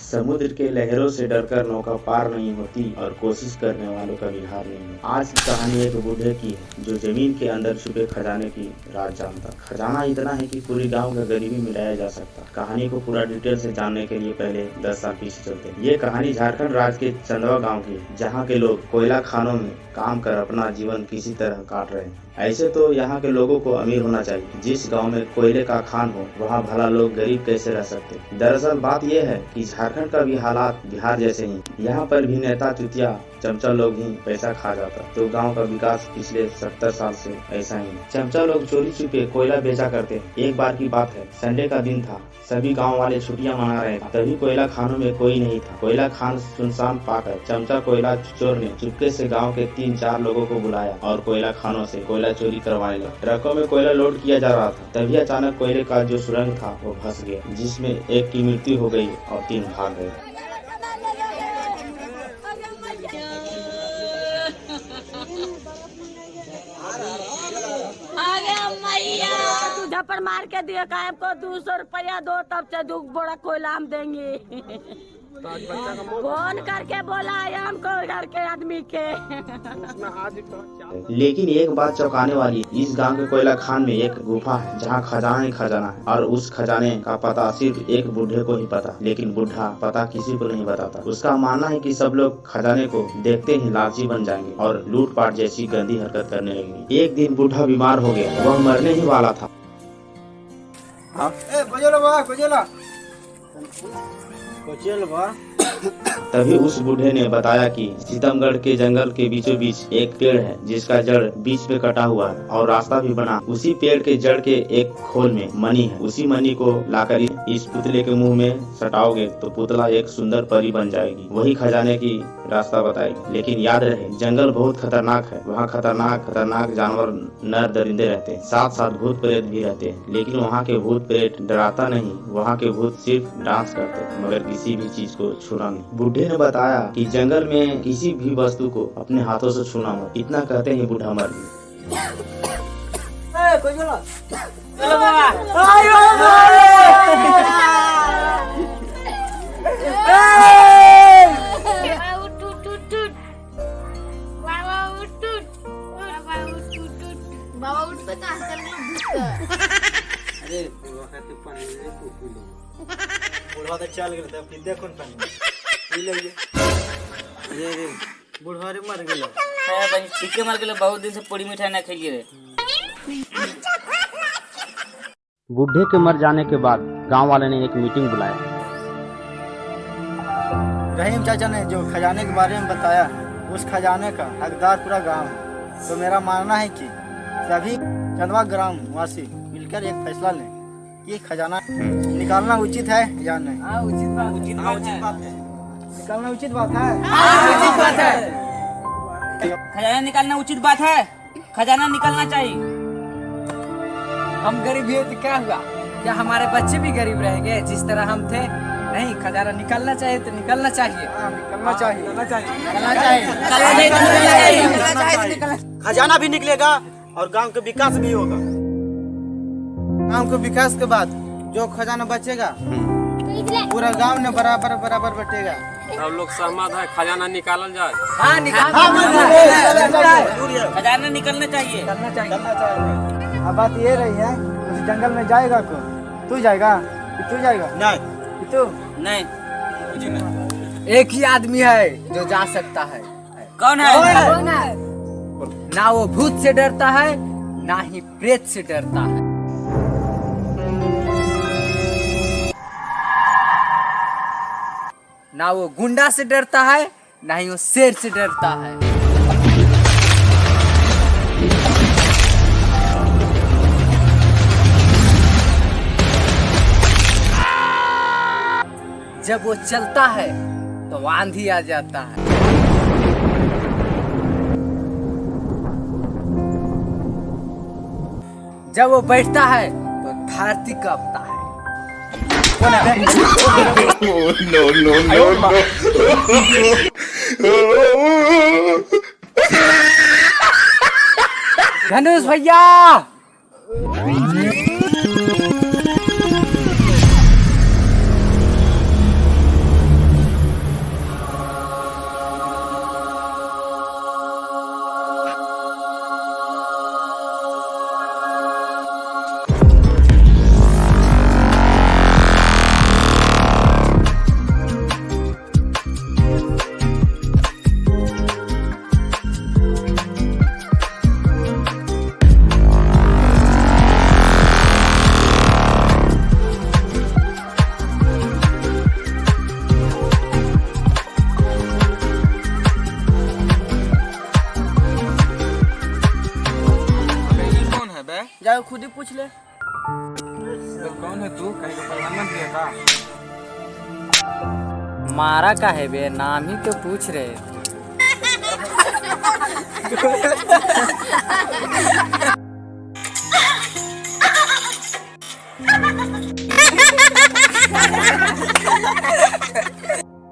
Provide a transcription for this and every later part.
समुद्र के लहरों से डरकर नौका पार नहीं होती और कोशिश करने वालों का भी हार नहीं। आज की कहानी एक बूढ़े की है जो जमीन के अंदर छुपे खजाने की राज जानता। खजाना इतना है कि पूरी गांव का गरीबी मिटाया जा सकता। कहानी को पूरा डिटेल से जानने के लिए पहले 10 साल पीछे चलते हैं। ये कहानी झारखंड राज्य के चंदवा गाँव की है, जहाँ के लोग कोयला खानों में काम कर अपना जीवन किसी तरह काट रहे हैं। ऐसे तो यहाँ के लोगों को अमीर होना चाहिए। जिस गांव में कोयले का खान हो वहाँ भला लोग गरीब कैसे रह सकते। दरअसल बात यह है कि झारखंड का भी हालात बिहार जैसे ही। यहाँ पर भी नेता चुतिया चमचा लोग ही पैसा खा जाता, तो गांव का विकास पिछले 70 साल से ऐसा ही। चमचा लोग चोरी छुपे कोयला बेचा करते। एक बार की बात है, संडे का दिन था, सभी गांव वाले छुट्टियां मना रहे थे। तभी कोयला खानों में कोई नहीं था। कोयला खान सुनसान पाकर चमचा कोयला चोर ने चुपके से गांव के 3-4 लोगों को बुलाया और कोयला खानों से कोयला चोरी करवाने लगा। ट्रकों में कोयला लोड किया जा रहा था। तभी अचानक कोयले का जो सुरंग था वो फंस गया, जिसमें एक की मृत्यु हो गई और 3 भाग गए। झप्पड़ मार के दिए का हमको 200 रुपया दो, तब से 2 बोरा कोयला हम देंगे। फोन करके बोला है हमको घर के आदमी के। लेकिन एक बात चौंकाने वाली, इस गांव के कोयला खान में एक गुफा है जहां खजाना ही खजाना है, और उस खजाने का पता सिर्फ एक बूढ़े को ही पता। लेकिन बूढ़ा पता किसी को नहीं बताता। उसका मानना है कि सब लोग खजाने को देखते ही लालची बन जाएंगे और लूटपाट जैसी गंदी हरकत करने लगेंगे। एक दिन बूढ़ा बीमार हो गया, वह मरने ही वाला था। तभी उस बूढ़े ने बताया कि सीतमगढ़ के जंगल के बीचों बीच एक पेड़ है जिसका जड़ बीच में कटा हुआ है और रास्ता भी बना। उसी पेड़ के जड़ के एक खोल में मणि है। उसी मणि को लाकर इस पुतले के मुंह में सटाओगे तो पुतला एक सुंदर परी बन जाएगी। वही खजाने की रास्ता बताएगी। लेकिन याद रहे, जंगल बहुत खतरनाक है। वहाँ खतरनाक जानवर नर दरिंदे रहते हैं, साथ साथ भूत प्रेत भी रहते हैं। लेकिन वहाँ के भूत प्रेत डराता नहीं, वहाँ के भूत सिर्फ डांस करते हैं, मगर किसी भी चीज को छूना नहीं। बूढ़े ने बताया कि जंगल में किसी भी वस्तु को अपने हाथों से छूना मत। इतना कहते ही बूढ़ा मर गया। बुढ़वा तो चल गया, फिर देखो ये बुढ़वा रे मर गया। हां भाई ठीक मर गया। बहुत दिन से पूरी मिठाई ना खाइए रे। बूढ़े के मर जाने के बाद गांव वाले ने एक मीटिंग बुलाया। रहीम चाचा ने जो खजाने के बारे में बताया, उस खजाने का हकदार पूरा गांव है। तो मेरा मानना है कि सभी चंदवा ग्राम वासी मिलकर एक फैसला लें कि खजाना निकालना उचित है या नहीं। उचित बात है। निकालना उचित बात है। उचित बात है। खजाना निकालना उचित बात है। खजाना निकालना चाहिए। हम गरीब हैं तो क्या हुआ? क्या हमारे बच्चे भी गरीब रहेंगे जिस तरह हम थे? नहीं, खजाना निकालना चाहिए तो निकालना चाहिए। खजाना भी निकलेगा और गांव का विकास भी होगा। गांव के विकास के बाद जो खजाना बचेगा पूरा गांव ने बराबर बटेगा। सब लोग सहमत है खजाना निकालल जाए। हाँ, खजाना निकलना चाहिए। अब बात ये रही है, उस जंगल में जाएगा कौन? तू जाएगा? तू जाएगा? नहीं। तू? नहीं। एक ही आदमी है जो जा सकता है। कौन है? ना वो भूत से डरता है, ना ही प्रेत से डरता है। ना वो गुंडा से डरता है, ना ही वो शेर से डरता है। जब वो चलता है तो आंधी आ जाता है। जब वो बैठता है तो धरती कांपता है। धनुष भैया, खुद ही पूछ ले। तो कौन है तू? कहीं का प्रधानमंत्री है का? मारा का है बे, नाम ही तो पूछ रहे थे।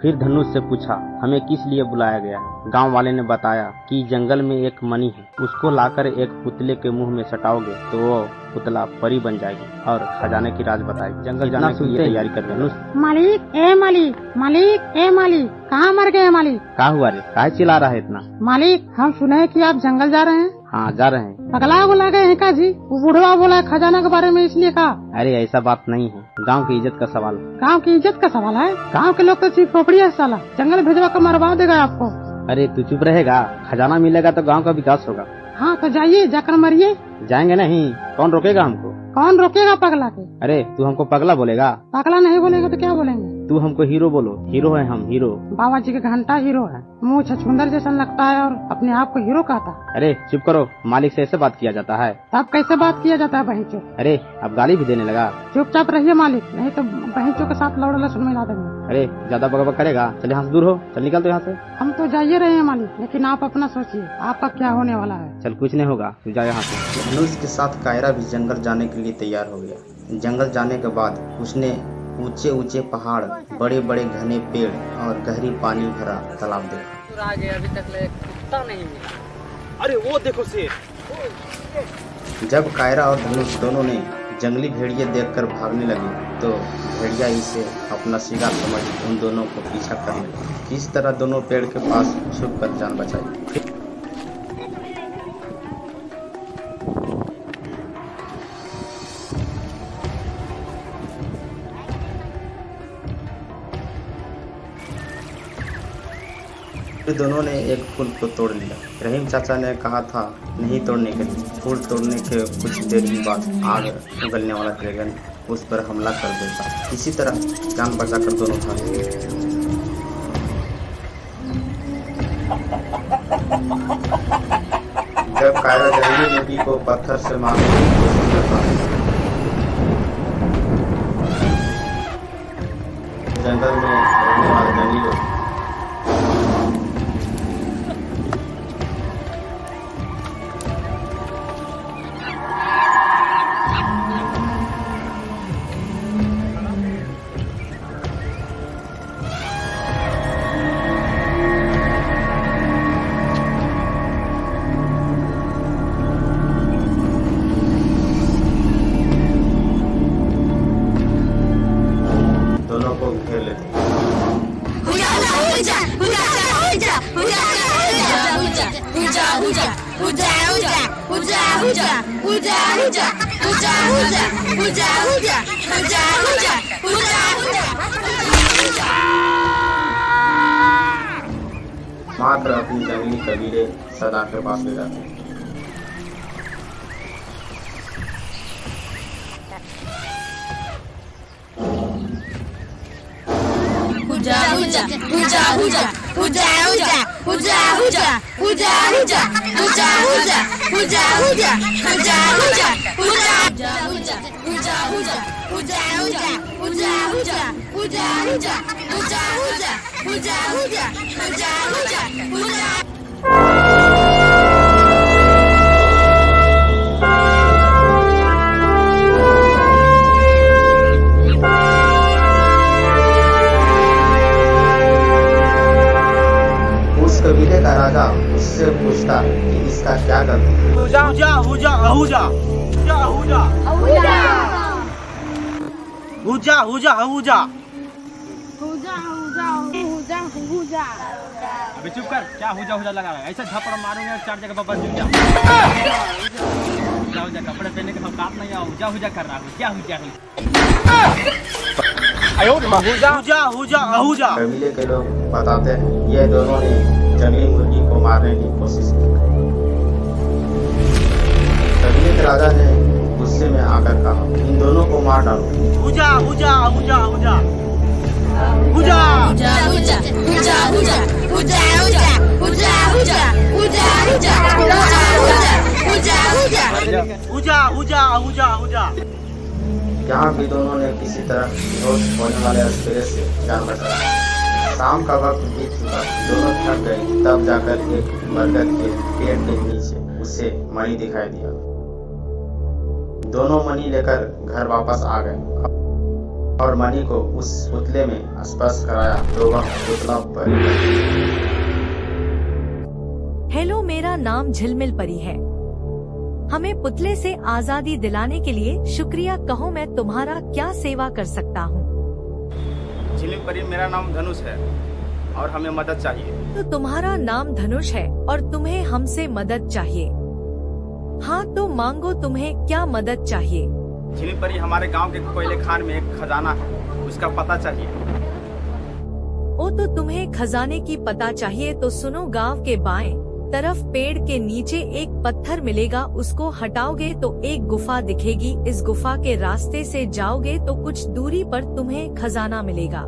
फिर धनुष से पूछा हमें किस लिए बुलाया गया है। गांव वाले ने बताया कि जंगल में एक मणि है, उसको लाकर एक पुतले के मुंह में सटाओगे तो वो पुतला परी बन जाएगी और खजाने की राज बताएगी। जंगल जाने के लिए तैयारी कर धनुष। मालिक ए मालिक कहाँ मर गए मालिक? क्या हुआ रे, काहे चिल्ला रहा है इतना? मालिक हम सुने हैं कि आप जंगल जा रहे हैं। हाँ जा रहे हैं। पगला बोला गए हैं का जी? वो बुढ़वा बोला है खजाना के बारे में इसलिए कहा। अरे ऐसा बात नहीं है, गांव की इज्जत का सवाल है। गांव की इज्जत का सवाल है? गांव के लोग तो सिर्फ खोपड़ी है साला, जंगल भेजवा कर मरवा देगा आपको। अरे तू चुप रहेगा, खजाना मिलेगा तो गांव का विकास होगा। हाँ तो जाइए, जाकर मरिए। जाएंगे नहीं, कौन रोकेगा हमको? कौन रोकेगा पगला के? अरे तू हमको पगला बोलेगा? पगला नहीं बोलेगा तो क्या बोलेंगे? तू हमको हीरो बोलो। हीरो है हम, हीरो। बाबा जी का घंटा हीरो है, मुँह छछूंदर जैसा लगता है और अपने आप को हीरो कहता है। अरे चुप करो, मालिक से ऐसे बात किया जाता है? तब कैसे बात किया जाता है बहनचो? अरे अब गाली भी देने लगा। चुपचाप रहिए मालिक, नहीं तो बहनचो के साथ लौड़ा लहसुन मिला देंगे। अरे ज्यादा बकबक करेगा, चल यहाँ से दूर हो, चल निकल तो यहाँ से। हम तो जाइए रहे हैं मालिक, लेकिन आप अपना सोचिए आपका क्या होने वाला है। चल कुछ नहीं होगा, तू जा यहाँ से। धनुष के साथ कायरा भी जंगल जाने के लिए तैयार हो गया। जंगल जाने के बाद उसने ऊंचे ऊंचे पहाड़, बड़े बड़े घने पेड़ और गहरी पानी भरा तालाब देखा। आ गए, अभी तक ले कुत्ता नहीं मिला। अरे वो देखो शेर। जब कायरा और धनुष दोनों ने जंगली भेड़िए देखकर भागने लगे तो भेड़िया इसे अपना शिकार समझ उन दोनों को पीछा करने लगा। इस तरह दोनों पेड़ के पास छुपकर जान बचाई। फिर दोनों ने एक फूल को तोड़ लिया। रहीम चाचा ने कहा था नहीं तोड़ने के लिए। फूल तोड़ने के कुछ देर ही बाद आग उगलने वाला ड्रैगन उस पर हमला कर देता। इसी तरह जान बचाकर दोनों भागे। जब कायरा जंगली मुर्गी को पत्थर से मारने की कोशिश करता है, जंगल में रहने वाले जंगली लोग घेर लेते। मात्र अपनी जंगली कबीले सदा के पास ले जाते हैं। कबीले का राजा उससे पूछता कि इसका क्या करते हैं। हुजा हुजा हुजा हुजा हुजा हुजा हुजा हुजा। अबे चुप कर, क्या हुजा हुजा लगा रहा है? ऐसा झपड़ मारूंगा 4 जगह बस जुड़ जा। हुजा हुजा कपड़े पहनने के औकात नहीं है, हुजा हुजा कर रहा है। क्या हुजा हुजा हुजा हुजा। कबीले के लोग बताते हैं ये दोनों ने जंगली मुर्गी को मारने की कोशिश की। कबीले के राजा ने गुस्से में आकर कहा इन दोनों को मार डालो। हुजा हुजा हुजा हुजा हुजा हुजा हुजा हुजा हुजा हुजा हुजा हुजा हुजा हुजा हुजा हुजा हुजा हुजा। यहाँ भी दोनों ने किसी तरह बेहोश होने वाले अस्पताल से जान बचाया। शाम का वक्त बीत चुका, दोनों थक गए, तब जाकर एक बरगद के पेड़ के नीचे उसे मणि दिखाई दिया। दोनों मणि लेकर घर वापस आ गए और मणि को उस पुतले में स्पर्श कराया तो वह पुतला परी। हेलो, मेरा नाम झिलमिल परी है। हमें पुतले से आजादी दिलाने के लिए शुक्रिया कहो, मैं तुम्हारा क्या सेवा कर सकता हूँ? झिलमिल परी, मेरा नाम धनुष है और हमें मदद चाहिए। तो तुम्हारा नाम धनुष है और तुम्हें हमसे मदद चाहिए। हाँ तो मांगो, तुम्हें क्या मदद चाहिए? झिलमिल परी, हमारे गांव के कोयले खान में एक खजाना है, उसका पता चाहिए। ओ तो तुम्हें खजाने की पता चाहिए तो सुनो, गांव के बाएं तरफ पेड़ के नीचे एक पत्थर मिलेगा, उसको हटाओगे तो एक गुफा दिखेगी। इस गुफा के रास्ते से जाओगे तो कुछ दूरी पर तुम्हें खजाना मिलेगा।